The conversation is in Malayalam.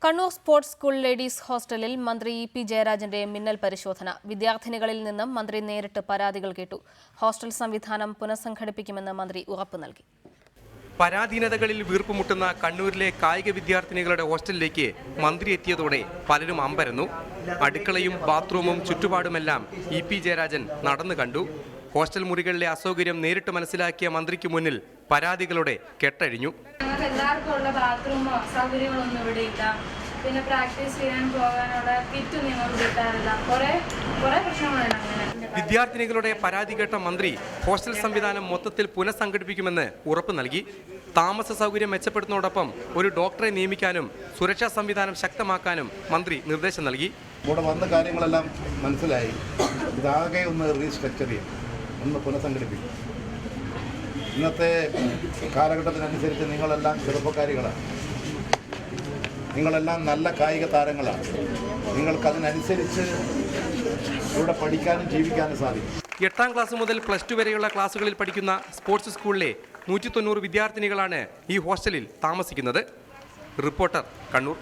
കണ്ണൂർ സ്പോർട്സ് സ്കൂൾ ലേഡീസ് ഹോസ്റ്റലിൽ മന്ത്രി ഇ.പി. ജയരാജന്റെ മിന്നൽ പരിശോധന. വിദ്യാർത്ഥിനികളിൽ നിന്നും മന്ത്രി നേരിട്ട് പരാതികൾ കേട്ടു. ഹോസ്റ്റൽ സംവിധാനം പുനഃസംഘടിപ്പിക്കുമെന്ന് മന്ത്രി ഉറപ്പ് നൽകി. പരാധീനതകളിൽ വീർപ്പുമുട്ടുന്ന കണ്ണൂരിലെ കായിക വിദ്യാർത്ഥിനികളുടെ ഹോസ്റ്റലിലേക്ക് മന്ത്രി എത്തിയതോടെ പലരും അമ്പരന്നു. അടുക്കളയും ബാത്റൂമും ചുറ്റുപാടുമെല്ലാം ഇ.പി. ജയരാജൻ നടന്നു കണ്ടു. ഹോസ്റ്റൽ മുറികളിലെ അസൗകര്യം നേരിട്ട് മനസ്സിലാക്കിയ മന്ത്രിക്ക് മുന്നിൽ പരാതികളുടെ കെട്ടഴിഞ്ഞു. എല്ലാവർക്കും ഉള്ള ബാത്റൂമോ സൗകര്യങ്ങളൊന്നും ഇവിടെ ഇല്ല. പിന്നെ പ്രാക്ടീസ് ചെയ്യാൻ പോകാനുള്ള കിറ്റ് നിങ്ങൾക്ക് കിട്ടാറില്ല. കുറെ പ്രശ്നങ്ങളുണ്ട്. അങ്ങനെ വിദ്യാർത്ഥിനികളുടെ പരാതി കേട്ട മന്ത്രി ഹോസ്റ്റൽ സംവിധാനം മൊത്തത്തിൽ പുനഃസംഘടിപ്പിക്കുമെന്ന് ഉറപ്പ് നൽകി. താമസ സൗകര്യം മെച്ചപ്പെടുത്തുന്നതോടൊപ്പം ഒരു ഡോക്ടറെ നിയമിക്കാനും സുരക്ഷാ സംവിധാനം ശക്തമാക്കാനും മന്ത്രി നിർദ്ദേശം നൽകി. ഇവിടെ വന്ന കാര്യങ്ങളെല്ലാം മനസ്സിലായി. ഇതാകെ ഒന്ന് റീസ്ട്രക്ചർ ചെയ്യും, ഒന്ന് പുനഃസംഘടിപ്പിക്കും. ഇന്നത്തെ കാലഘട്ടത്തിനനുസരിച്ച് നിങ്ങളെല്ലാം ചെറുപ്പക്കാരികളാണ്, നിങ്ങളെല്ലാം നല്ല കായിക താരങ്ങളാണ്. നിങ്ങൾക്കതിനനുസരിച്ച് ഇവിടെ പഠിക്കാനും ജീവിക്കാനും സാധിക്കും. 8ാം ക്ലാസ് മുതൽ +2 വരെയുള്ള ക്ലാസുകളിൽ പഠിക്കുന്ന സ്പോർട്സ് സ്കൂളിലെ 190 വിദ്യാർത്ഥിനികളാണ് ഈ ഹോസ്റ്റലിൽ താമസിക്കുന്നത്. റിപ്പോർട്ടർ, കണ്ണൂർ.